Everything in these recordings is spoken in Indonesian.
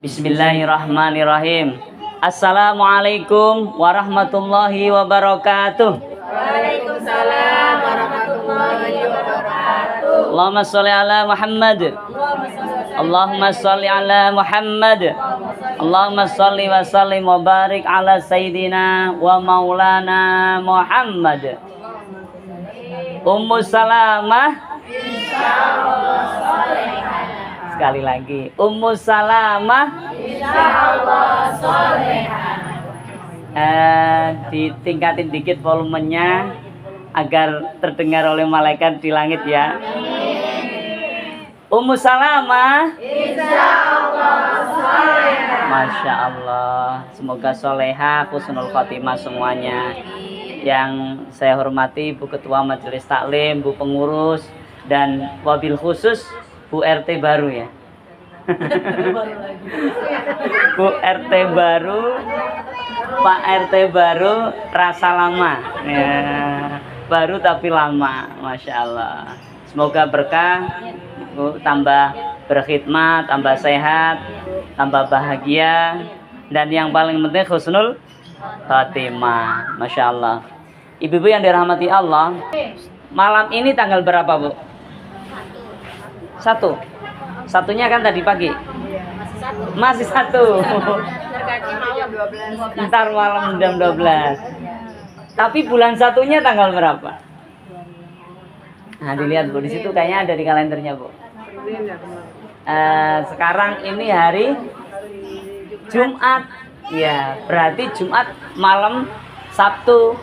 Bismillahirrahmanirrahim. Assalamualaikum warahmatullahi wabarakatuh. Waalaikumsalam warahmatullahi wabarakatuh. Allahumma sholli ala Muhammad. Allahumma sholli ala Muhammad. Allahumma sholli wa sallim wa barik ala sayyidina wa maulana Muhammad. Ummu Salamah. Sekali lagi, Ummu Salamah Insyaallah solehah. Ditingkatin dikit volumenya agar terdengar oleh malaikat di langit ya. Ummu Salamah Insyaallah solehah. Masya Allah, semoga soleha, husnul khotimah semuanya. Yang saya hormati Bu Ketua Majelis Taklim, Bu Pengurus, dan wabil khusus Bu RT baru ya. Bu RT baru, Pak RT baru, rasa lama ya. Baru tapi lama, Masya Allah. Semoga berkah, Bu, tambah berkhidmat, tambah sehat, tambah bahagia, dan yang paling penting husnul khotimah. Masya Allah. Ibu-ibu yang dirahmati Allah, malam ini tanggal berapa, Bu? Satunya kan tadi pagi. Masih satu. Ntar malam jam 12. Tapi bulan satunya tanggal berapa? Nah, dilihat Bu, di situ kayaknya ada di kalendernya, Bu. Sekarang ini hari Jumat. Ya, berarti Jumat malam Sabtu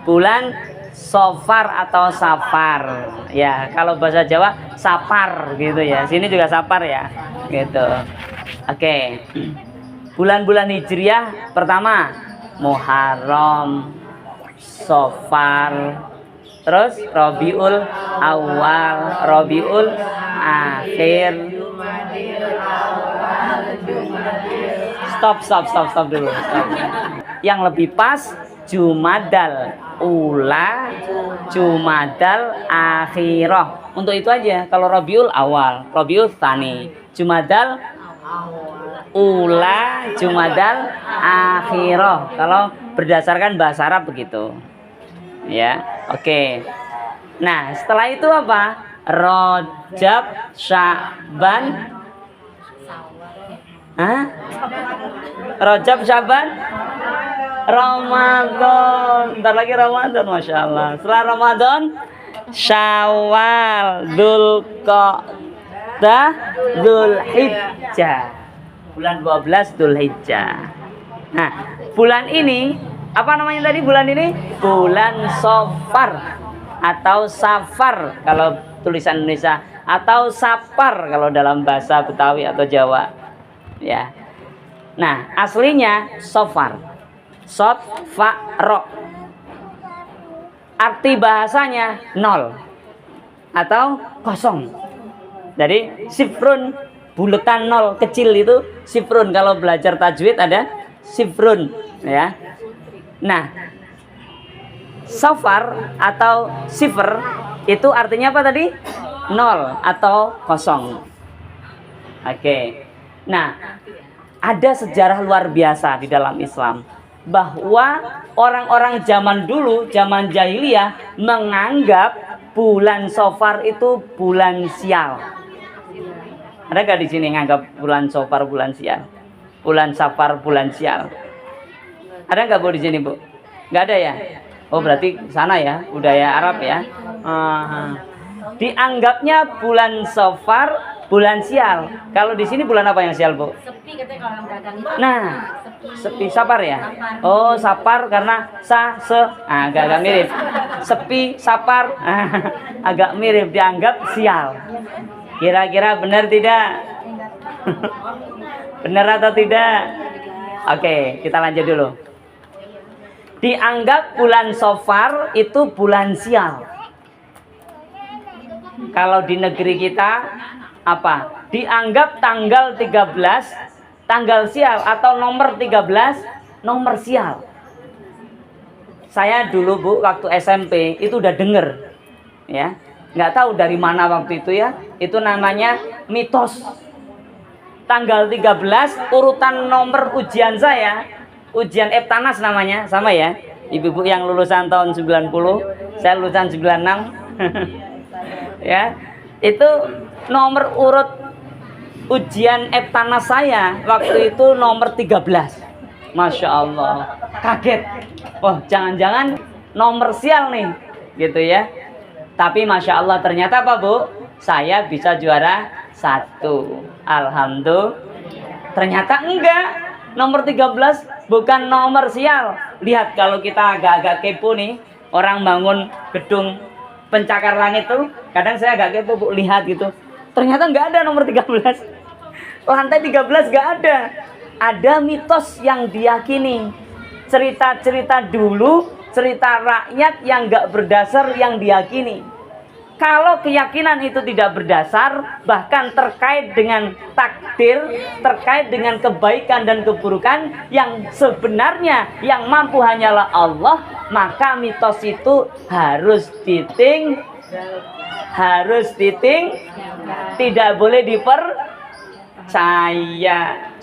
bulan Sofar atau Safar. Ya, kalau bahasa Jawa Sapar gitu ya. Sini juga Sapar ya. Gitu. Oke. Bulan-bulan Hijriah pertama Muharram, Sofar, terus Rabiul Awal, Rabiul Akhir. Stop dulu. Stop. Yang lebih pas Jumadal Ula, Jumadal Akhirah. Untuk itu aja. Kalau Rabiul Awal, Rabiul Tsani, Jumadal Ula, Jumadal Akhirah. Kalau berdasarkan bahasa Arab begitu. Ya, oke. Nah, setelah itu apa? Rajab, Sya'ban. Rajab, Sya'ban, Ramadan. Bentar lagi Ramadan, Masya Allah. Setelah Ramadan, Syawal, Dzulqa'dah, Dzulhijjah. Bulan 12 Dzulhijjah. Nah, bulan ini apa namanya tadi bulan ini? Bulan Sofar atau Safar kalau tulisan Indonesia, atau Sapar kalau dalam bahasa Betawi atau Jawa. Ya. Nah, aslinya Sofar. Sod, fa, ro. Arti bahasanya nol atau kosong. Jadi sifrun, buletan nol kecil itu sifrun. Kalau belajar tajwid ada sifrun ya. Nah, sofar atau sifr itu artinya apa tadi? Nol atau kosong. Oke. Nah, ada sejarah luar biasa di dalam Islam bahwa orang-orang zaman dulu, zaman jahiliyah, menganggap bulan Sofar itu bulan sial. Ada nggak di sini nganggap bulan Sofar bulan sial? Bulan Safar bulan sial? Ada nggak Bu di sini, Bu? Nggak ada ya? Oh, berarti sana ya, budaya Arab ya. Dianggapnya bulan Sofar bulan sial. Kalau di sini bulan apa yang sial, Bu? Sepi katanya kalau orang dagang itu. Nah, sepi Sapar ya? Oh, Sapar karena agak mirip. Sepi, Sapar agak mirip, dianggap sial. Kira-kira benar tidak? Benar atau tidak? Oke, kita lanjut dulu. Dianggap bulan Sofar itu bulan sial. Kalau di negeri kita apa? Dianggap tanggal 13 tanggal sial atau nomor 13 nomor sial. Saya dulu, Bu, waktu SMP itu udah denger ya. Nggak tahu dari mana waktu itu ya. Itu namanya mitos. tanggal 13 urutan nomor ujian saya, ujian Eptanas namanya, sama ya. Ibu-ibu yang lulusan tahun 90, saya lulusan 96. Ya. Itu nomor urut ujian Eptanas saya waktu itu nomor 13. Masya Allah, kaget. Oh, jangan-jangan nomor sial nih, gitu ya. Tapi Masya Allah ternyata apa Bu? Saya bisa juara 1. Alhamdulillah. Ternyata enggak. Nomor 13 bukan nomor sial. Lihat kalau kita agak-agak kepo nih, orang bangun gedung pencakar langit tuh, kadang saya agak kepo Bu, lihat gitu. Ternyata enggak ada nomor 13. Lantai 13 enggak ada. Ada mitos yang diyakini. Cerita-cerita dulu, cerita rakyat yang enggak berdasar yang diyakini. Kalau keyakinan itu tidak berdasar, bahkan terkait dengan takdir, terkait dengan kebaikan dan keburukan yang sebenarnya yang mampu hanyalah Allah, maka mitos itu harus tidak boleh dipercaya.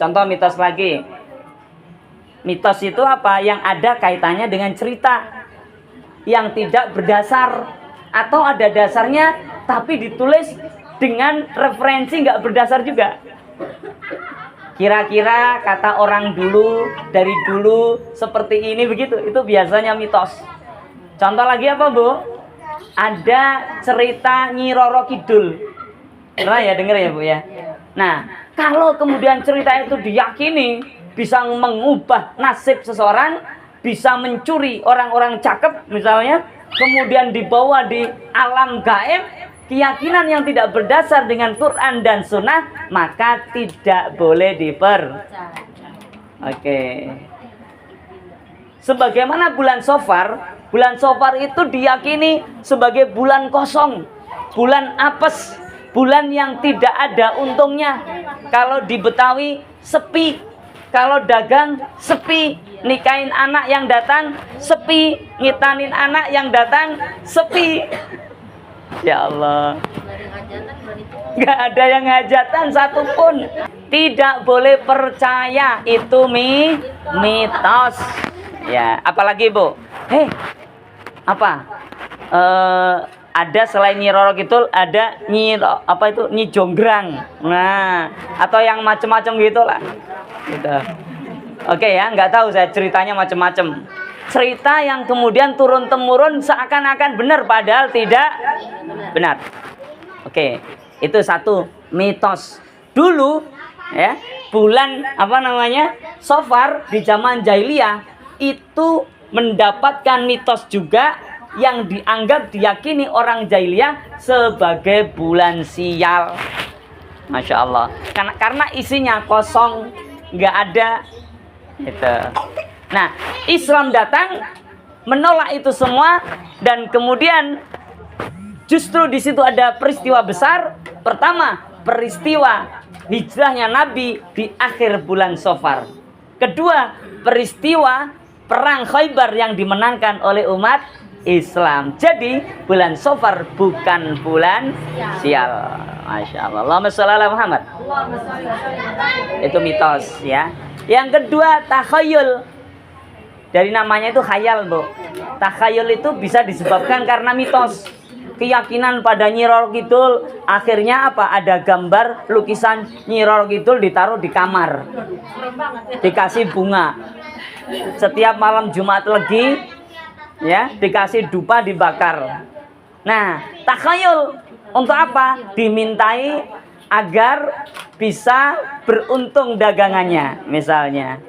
Contoh mitos lagi. Mitos itu apa? Yang ada kaitannya dengan cerita yang tidak berdasar. Atau ada dasarnya tapi ditulis dengan referensi nggak berdasar juga. Kira-kira kata orang dulu, dari dulu seperti ini begitu. Itu biasanya mitos. Contoh lagi apa Bu? Ada cerita Nyi Roro Kidul. Pernah ya denger ya Bu ya? Nah, kalau kemudian cerita itu diyakini bisa mengubah nasib seseorang, bisa mencuri orang-orang cakep misalnya, kemudian dibawa di alam gaib, keyakinan yang tidak berdasar dengan Quran dan Sunnah, maka tidak boleh Oke. Sebagaimana bulan Safar itu diyakini sebagai bulan kosong, bulan apes, bulan yang tidak ada untungnya. Kalau di Betawi sepi, kalau dagang sepi, nikahin anak yang datang sepi, ngitanin anak yang datang sepi. Ya Allah, nggak ada yang hajatan satupun. Tidak boleh percaya, itu mitos. Ya, apalagi Bu? Ada selain Nyi Roro Kidul, ada Nyi Jonggrang. Nah, atau yang macam-macam gitulah. Gitu. Oke ya, nggak tahu saya ceritanya macam-macam. Cerita yang kemudian turun-temurun seakan-akan benar padahal tidak benar. Oke, itu satu mitos. Dulu ya, bulan Safar di zaman jahiliyah itu mendapatkan mitos juga yang dianggap diyakini orang jahiliyah sebagai bulan sial. Masya Allah. Karena isinya kosong, nggak ada. Gitu. Nah, Islam datang menolak itu semua, dan kemudian justru di situ ada peristiwa besar. Pertama, peristiwa hijrahnya Nabi di akhir bulan Safar. Kedua, peristiwa perang Khaybar yang dimenangkan oleh umat Islam. Jadi bulan Safar bukan bulan sial. Masya Allah. Allahumma sholli ala Muhammad. Itu mitos ya. Yang kedua, takhayul. Dari namanya itu khayal Bu. Takhayul itu bisa disebabkan karena mitos. Keyakinan pada Nyi Roro Kidul, akhirnya apa? Ada gambar lukisan Nyi Roro Kidul ditaruh di kamar, dikasih bunga. Setiap malam Jumat Legi ya, dikasih dupa dibakar. Nah, takhayul untuk apa? Dimintai agar bisa beruntung dagangannya. Misalnya,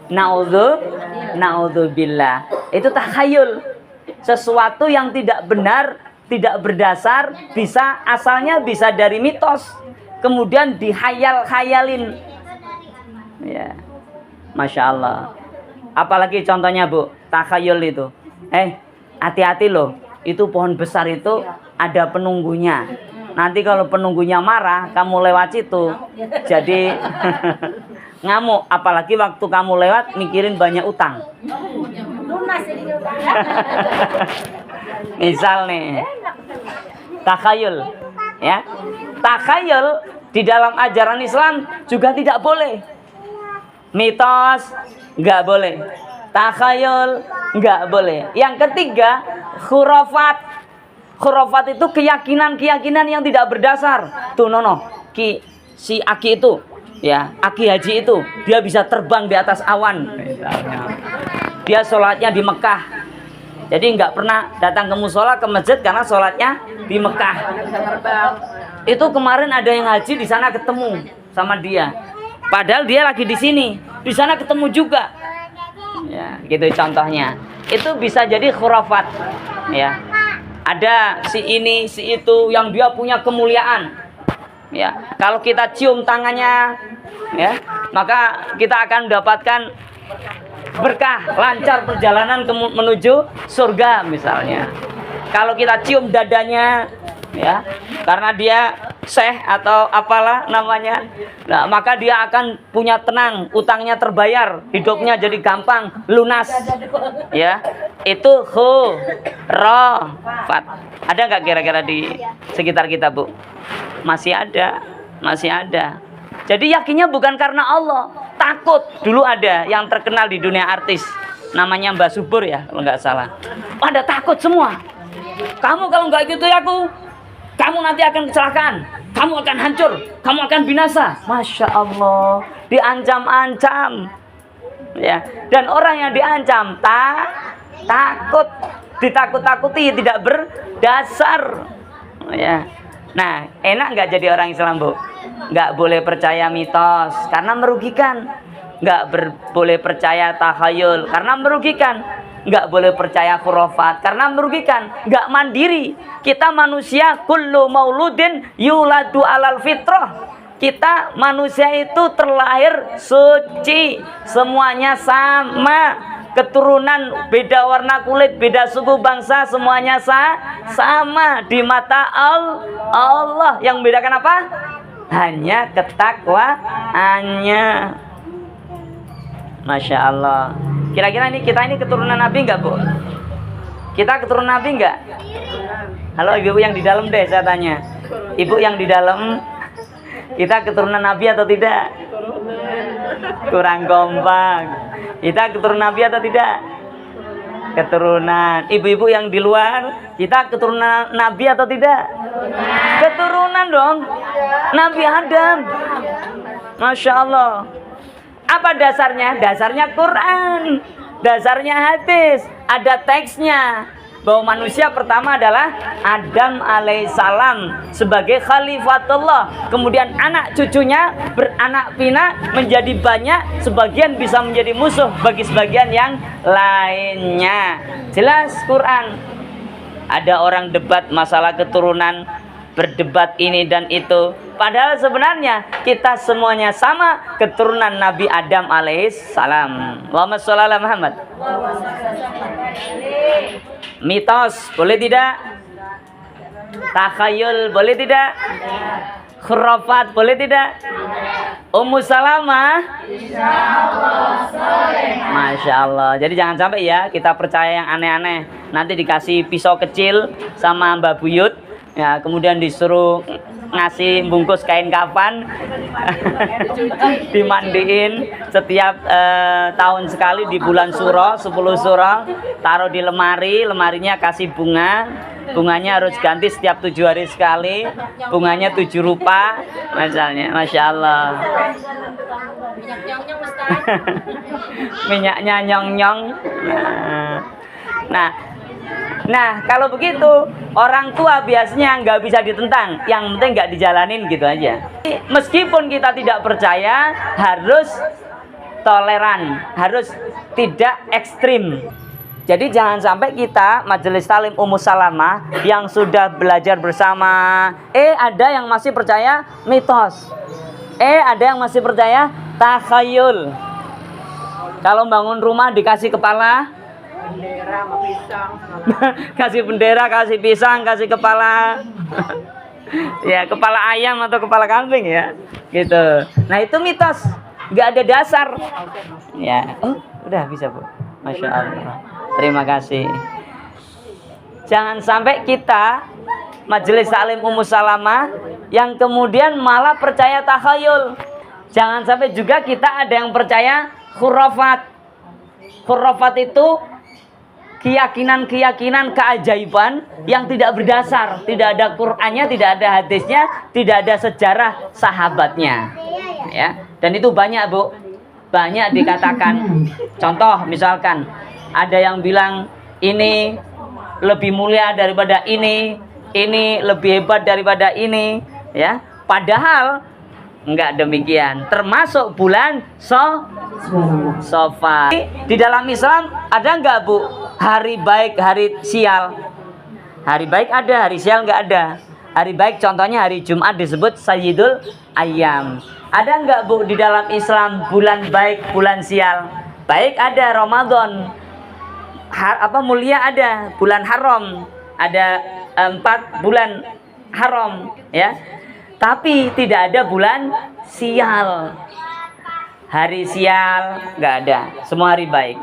naudzubillah. Itu takhayul. Sesuatu yang tidak benar, tidak berdasar, asalnya bisa dari mitos, kemudian dihayal-hayalin. Ya. Masya Allah. Apalagi contohnya Bu, takhayul itu. Hati-hati loh. Itu pohon besar itu ada penunggunya. Nanti kalau penunggunya marah, kamu lewat situ, jadi ngamuk. Apalagi waktu kamu lewat mikirin banyak utang. Misal nih, takhayul, ya. Takhayul Di dalam ajaran Islam juga tidak boleh. Mitos nggak boleh. Takhayul nggak boleh. Yang ketiga, khurafat. Khurafat itu keyakinan-keyakinan yang tidak berdasar. Tuh nono, si Aki itu, ya, Aki Haji itu, dia bisa terbang di atas awan. Dia sholatnya di Mekah. Jadi nggak pernah datang ke musola, ke masjid karena sholatnya di Mekah. Itu kemarin ada yang haji di sana ketemu sama dia. Padahal dia lagi di sini, di sana ketemu juga. Ya, gitu contohnya. Itu bisa jadi khurafat. Ya, ada si ini, si itu yang dia punya kemuliaan. Ya, kalau kita cium tangannya, ya, maka kita akan mendapatkan berkah, lancar perjalanan menuju surga misalnya. Kalau kita cium dadanya, ya, karena dia syekh atau apalah namanya, nah, maka dia akan punya tenang, utangnya terbayar, hidupnya jadi gampang, lunas. Ya, itu khurafat. Ada nggak kira-kira di sekitar kita, Bu? Masih ada, masih ada. Jadi yakinnya bukan karena Allah, takut. Dulu ada yang terkenal di dunia artis, namanya Mbak Subur ya, kalau nggak salah. Pada takut semua. Kamu kalau nggak ikuti aku, kamu nanti akan kecelakaan, kamu akan hancur, kamu akan binasa. Masya Allah, diancam-ancam. Ya, dan orang yang diancam takut, ditakut-takuti, tidak berdasar. Ya. Nah, enak nggak jadi orang Islam, Bu? Nggak boleh percaya mitos karena merugikan. Nggak boleh percaya takhayul karena merugikan. Nggak boleh percaya khurafat karena merugikan. Nggak mandiri. Kita manusia kullu mauludin yuladu alal fitrah. Kita manusia itu terlahir suci, semuanya sama. Keturunan beda warna kulit, beda suku bangsa, semuanya sama di mata Allah. Yang membedakan apa? Hanya ketakwaannya. Masya Allah. Kira-kira kita ini keturunan Nabi nggak, Bu? Kita keturunan Nabi nggak? Halo ibu yang di dalam deh, saya tanya. Ibu yang di dalam, kita keturunan Nabi atau tidak? Kurang kompak. Kita keturunan Nabi atau tidak? Keturunan. Ibu-ibu yang di luar, kita keturunan Nabi atau tidak? Keturunan dong. Nabi Adam. Masya Allah. Apa dasarnya? Dasarnya Quran. Dasarnya hadis. Ada teksnya. Bahwa manusia pertama adalah Adam alaihissalam sebagai khalifatullah. Kemudian anak cucunya beranak pinak menjadi banyak. Sebagian bisa menjadi musuh bagi sebagian yang lainnya. Jelas Quran. Ada orang debat masalah keturunan, berdebat ini dan itu. Padahal sebenarnya kita semuanya sama, keturunan Nabi Adam alaihissalam. Allahumma sholli ala Muhammad. Mitos boleh tidak? Takhayul boleh tidak? Khurafat boleh tidak? Ummu Salamah, Masya Allah. Jadi jangan sampai ya kita percaya yang aneh-aneh. Nanti dikasih pisau kecil sama Mbak Buyut, ya, kemudian disuruh ngasih bungkus kain kafan, dimandiin setiap tahun sekali di bulan Suro, 10 Suro, taruh di lemari, lemarinya kasih bunga, bunganya harus ganti setiap 7 hari sekali, bunganya 7 rupa, misalnya, Masya Allah. Minyaknya nyong-nyong. Nah, kalau begitu orang tua biasanya nggak bisa ditentang, yang penting nggak dijalanin gitu aja. Meskipun kita tidak percaya, harus toleran, harus tidak ekstrim. Jadi jangan sampai kita majelis talim Ummu Salamah yang sudah belajar bersama, ada yang masih percaya mitos, ada yang masih percaya takhayul. Kalau bangun rumah dikasih kepala, bendera sama pisang. Kasih bendera, kasih pisang, kasih kepala. Ya, kepala ayam atau kepala kambing ya. Gitu. Nah, itu mitos. Nggak ada dasar. Ya. Udah bisa, Bu. Masya Allah. Terima kasih. Jangan sampai kita majelis salim Ummu Salamah yang kemudian malah percaya takhayul. Jangan sampai juga kita ada yang percaya khurafat. Khurafat itu keyakinan-keyakinan keajaiban yang tidak berdasar, tidak ada Qur'annya, tidak ada hadisnya, tidak ada sejarah sahabatnya. Ya, dan itu banyak, Bu. Banyak dikatakan. Contoh misalkan ada yang bilang ini lebih mulia daripada ini lebih hebat daripada ini, ya. Padahal enggak demikian. Termasuk bulan Safar. Di dalam Islam ada enggak, Bu, hari baik, hari sial? Hari baik ada, hari sial enggak ada. Hari baik contohnya hari Jumat disebut Sayyidul Ayyam. Ada enggak, Bu, di dalam Islam bulan baik, bulan sial? Baik ada, Ramadan. Mulia ada, bulan haram. Ada 4 bulan haram, ya. Tapi tidak ada bulan sial. Hari sial nggak ada, semua hari baik.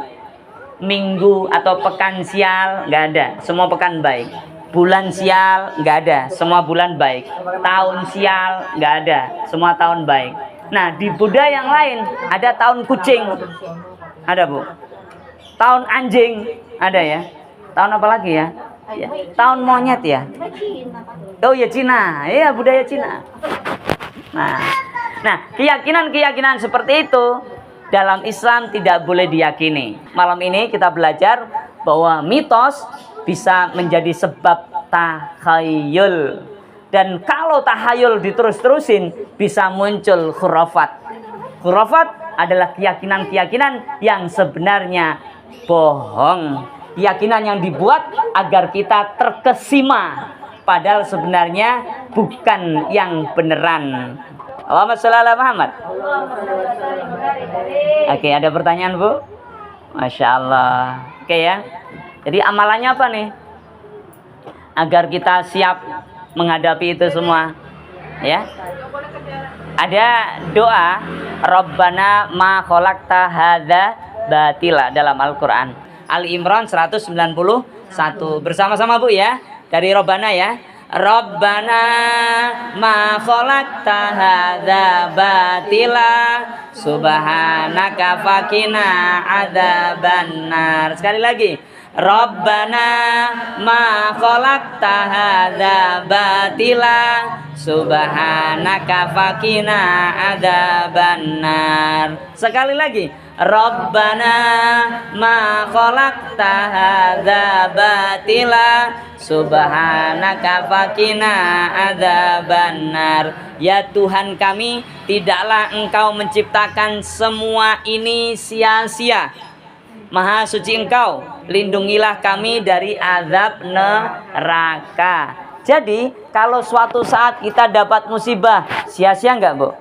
Minggu atau pekan sial nggak ada, semua pekan baik. Bulan sial nggak ada, semua bulan baik. Tahun sial nggak ada, semua tahun baik. Nah, di Buddha yang lain ada tahun kucing, ada, Bu. Tahun anjing ada, ya. Tahun apa lagi, ya? Ya, tahun monyet, ya. Oh ya, Cina, ya, budaya Cina. Nah, keyakinan-keyakinan seperti itu dalam Islam tidak boleh diyakini. Malam ini kita belajar bahwa mitos bisa menjadi sebab takhayul, dan kalau takhayul diterus-terusin bisa muncul khurafat. Khurafat adalah keyakinan-keyakinan yang sebenarnya bohong. Keyakinan yang dibuat agar kita terkesima, padahal sebenarnya bukan yang beneran. Allahumma sholli ala Muhammad. Oke, ada pertanyaan, Bu? Masya Allah. Oke, ya. Jadi amalannya apa nih? Agar kita siap menghadapi itu semua, ya. Ada doa Rabbana ma khalaqta hadza batila dalam Al-Qur'an. Ali Imran 191. Bersama-sama, Bu, ya. Dari Rabbana, ya. Rabbana ma khalaqta hadza batila subhanaka faqina adzabannar. Sekali lagi. Rabbana ma khalaqta hadza batila subhanaka faqina adzabannar. Sekali lagi. Rabbana ma khalaqta hadza batila subhanaka faqina adzabannar. Ya Tuhan kami, tidaklah Engkau menciptakan semua ini sia-sia. Maha suci Engkau, lindungilah kami dari azab neraka. Jadi kalau suatu saat kita dapat musibah, sia-sia enggak, Bu?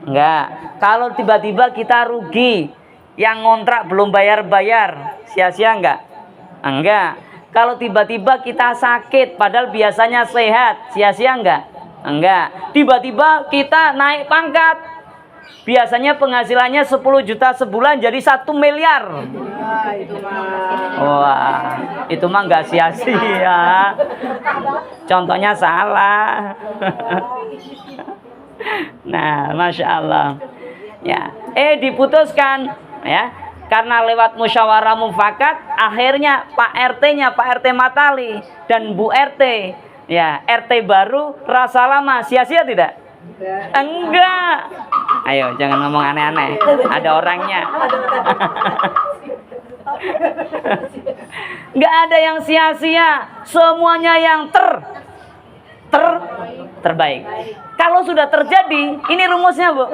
Enggak. Kalau tiba-tiba kita rugi, yang ngontrak belum bayar-bayar, sia-sia enggak? Enggak. Kalau tiba-tiba kita sakit padahal biasanya sehat, sia-sia enggak? Enggak. Tiba-tiba kita naik pangkat, biasanya penghasilannya 10 juta sebulan jadi 1 miliar. Wah, itu mah enggak sia-sia. Contohnya salah. Nah, Masya Allah, ya. Diputuskan, ya, karena lewat musyawarah mufakat, akhirnya Pak RT-nya, Pak RT Matali dan Bu RT, ya, RT baru rasa lama, sia-sia tidak? Enggak. Ayo, jangan ngomong aneh-aneh, ada orangnya. Enggak ada yang sia-sia, semuanya yang terbaik. Kalau sudah terjadi, ini rumusnya, Bu.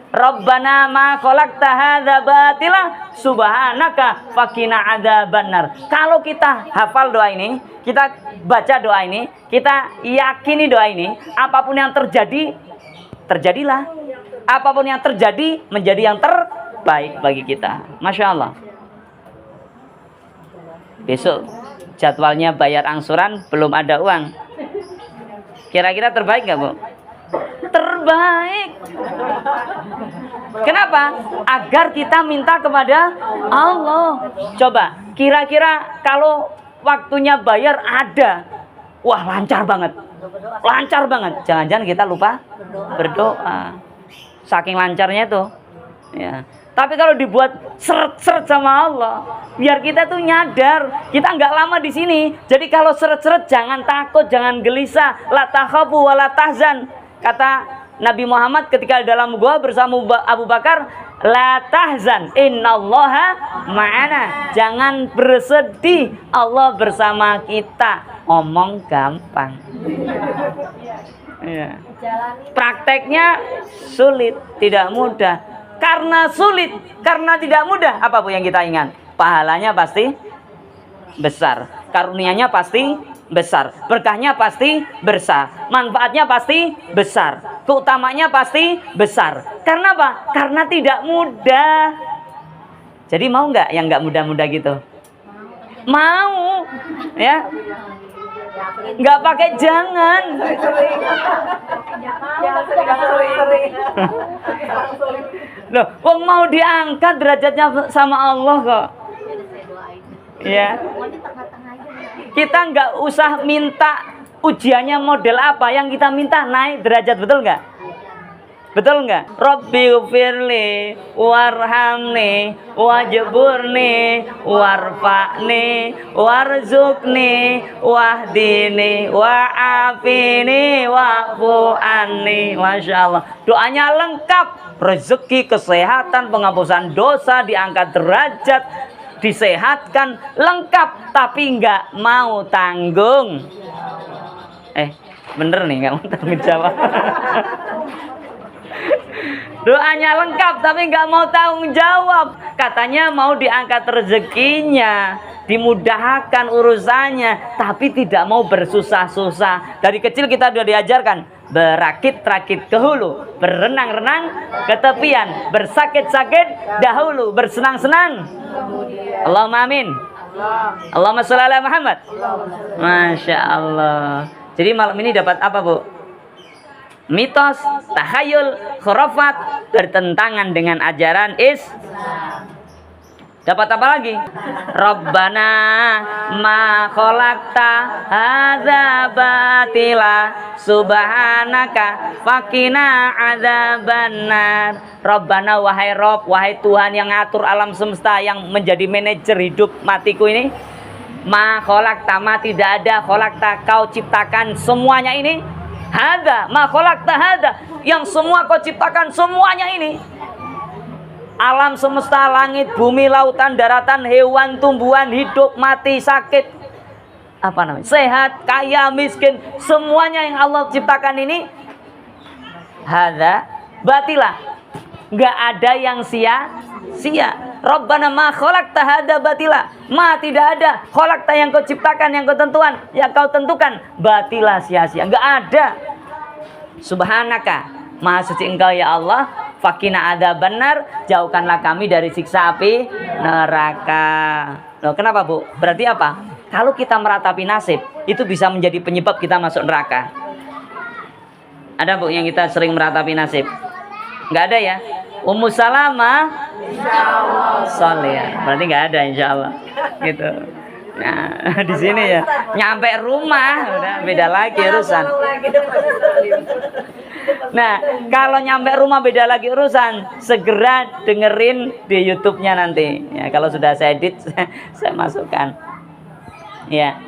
Rabbana ma khalaqta hadza batila subhanaka faqina adzabannar. Kalau kita hafal doa ini, kita baca doa ini, kita yakini doa ini, apapun yang terjadi, terjadilah. Apapun yang terjadi menjadi yang terbaik bagi kita. Masya Allah. Besok jadwalnya bayar angsuran, belum ada uang. Kira-kira terbaik nggak, Bu? Terbaik. Kenapa? Agar kita minta kepada Allah. Coba, kira-kira kalau waktunya bayar ada, wah lancar banget. Lancar banget. Jangan-jangan kita lupa berdoa. Saking lancarnya itu. Ya. Tapi kalau dibuat seret-seret sama Allah, biar kita tuh nyadar, kita nggak lama di sini. Jadi kalau seret-seret jangan takut, jangan gelisah. La takhafu wa la tahzan. Kata Nabi Muhammad ketika dalam gua bersama Abu Bakar, la tahzan, innallaha ma'ana. Jangan bersedih, Allah bersama kita. Omong gampang. Ya. Prakteknya sulit, tidak mudah. Karena sulit, karena tidak mudah, apa Bu yang kita ingat? Pahalanya pasti besar, karunianya pasti besar, berkahnya pasti besar, manfaatnya pasti besar, keutamanya pasti besar. Karena apa? Karena tidak mudah. Jadi mau nggak yang nggak mudah-mudah gitu? Mau, ya? Nggak pakai jangan. Loh, wong mau diangkat derajatnya sama Allah kok. Ya. Kita nggak usah minta ujiannya model apa, yang kita minta naik derajat, betul nggak? Betul nggak? Rabbi ghfirli warhamni wajburni warfa'ni warzuqni wahdini wa'afini wa'fu anni. Masya Allah, doanya lengkap. Rezeki, kesehatan, penghapusan dosa, diangkat derajat, disehatkan, lengkap. Tapi nggak mau tanggung. Bener nih, nggak mau tanggung jawab. Doanya lengkap tapi nggak mau tanggung jawab. Katanya mau diangkat rezekinya, dimudahkan urusannya, tapi tidak mau bersusah-susah. Dari kecil kita sudah diajarkan berakit-rakit ke hulu, berenang-renang ke tepian, bersakit-sakit dahulu, bersenang-senang. Allahumma amin. Allahumma sholli ala Muhammad. Masya Allah. Jadi malam ini dapat apa, Bu? Mitos, takhayul, khurafat, bertentangan dengan ajaran Islam. Dapat apa lagi? Rabbana ma khalaqta hadza batila subhanaka faqina adzabannar. Rabbana, wahai Rob, wahai Tuhan yang ngatur alam semesta, yang menjadi manajer hidup matiku ini. Ma khalaqta, ma tidak ada, khalaqta kau ciptakan semuanya ini. Hadza ma khalaqta hadza, yang semua kau ciptakan semuanya ini. Alam semesta, langit, bumi, lautan, daratan, hewan, tumbuhan, hidup, mati, sakit, apa namanya, sehat, kaya, miskin, semuanya yang Allah ciptakan ini hadza batila, nggak ada yang sia-sia. Rabbana ma khalaqta hadza batila, ma tidak ada, khalaqta yang kau ciptakan, yang kau tentukan, yang kau tentukan, batila, sia-sia, nggak ada. Subhanaka, maha suci engkau ya Allah, fakina adzabannar, jauhkanlah kami dari siksa api neraka. Loh, kenapa, Bu? Berarti apa? Kalau kita meratapi nasib, itu bisa menjadi penyebab kita masuk neraka. Ada, Bu, yang kita sering meratapi nasib? Nggak ada ya? Ummu Salamah insyaallah sholih. Berarti nggak ada insyaallah. Gitu. Nah, di sini ya, nyampe rumah udah beda lagi urusan. Nah, kalau nyampe rumah beda lagi urusan, segera dengerin di YouTube-nya nanti. Ya, kalau sudah saya edit, saya masukkan. Ya,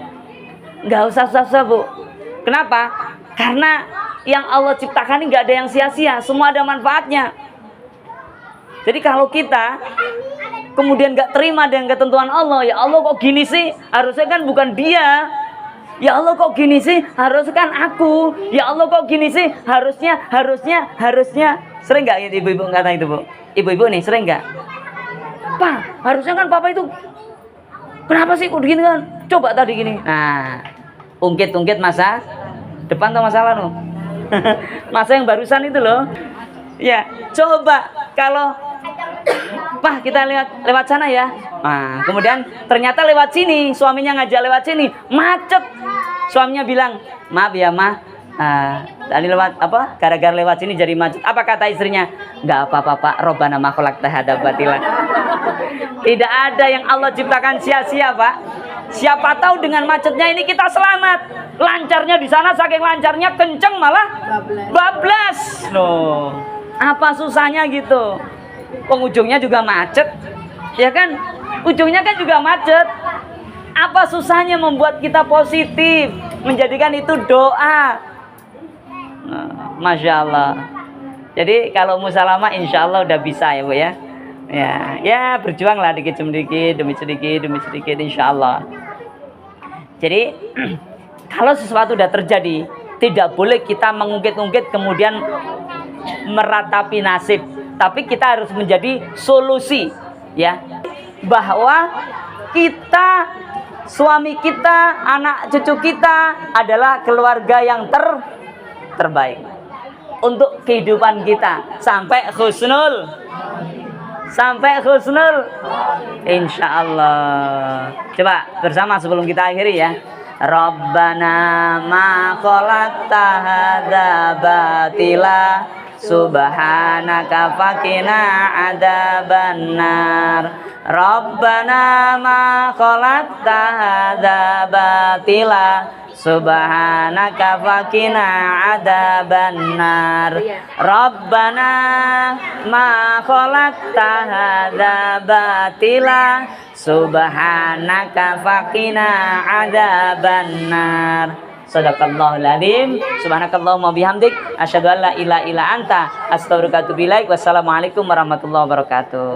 nggak usah susah-susah, Bu. Kenapa? Karena yang Allah ciptakan ini nggak ada yang sia-sia, semua ada manfaatnya. Jadi kalau kita kemudian nggak terima dengan ketentuan Allah, ya Allah kok gini sih? Harusnya kan bukan dia. Ya Allah kok gini sih? Harusnya kan aku. Ya Allah kok gini sih? Harusnya. Sering nggak ibu-ibu kata itu, Bu? Ibu-ibu nih sering nggak? Pak, harusnya kan papa itu. Kenapa sih kok gini kan? Coba tadi gini. Nah, ungkit-ungkit masa depan tuh masalah loh. Masa yang barusan itu loh. Ya, coba kalau Pak, kita lewat sana ya. Nah, kemudian ternyata lewat sini, suaminya ngajak lewat sini, macet. Suaminya bilang, maaf ya, Ma. Tadi lewat apa? Gara-gara lewat sini jadi macet. Apa kata istrinya? Enggak apa-apa, Pak. Robbana ma khalaqta hadza batila. Tidak ada yang Allah ciptakan sia-sia, Pak. Siapa tahu dengan macetnya ini kita selamat. Lancarnya di sana, saking lancarnya kenceng malah bablas. Loh, apa susahnya gitu? Penghujungnya juga macet, ya kan? Ujungnya kan juga macet. Apa susahnya membuat kita positif, menjadikan itu doa? Nah, Masya Allah. Jadi kalau musalamah insya Allah udah bisa ya Bu ya. Ya berjuanglah dikit demi sedikit insya Allah. Jadi kalau sesuatu udah terjadi, tidak boleh kita mengungkit-ungkit kemudian meratapi nasib, tapi kita harus menjadi solusi, ya. Bahwa kita, suami kita, anak cucu kita adalah keluarga yang terbaik untuk kehidupan kita sampai husnul insya Allah. Coba bersama sebelum kita akhiri ya. Rabbana ma khalaqta hadza batila subhanaka faqina adzabannar. Rabbana ma khalaqta hadza batila subhanaka faqina adzabannar. Rabbana ma khalaqta hadza batila subhanaka faqina adzabannar. Sadaqallahul adzim. Subhanakallahumma bihamdik asyhadu an la ilaha illa anta astaghfiruka wa atubu ilaik. Wassalamualaikum warahmatullahi wabarakatuh.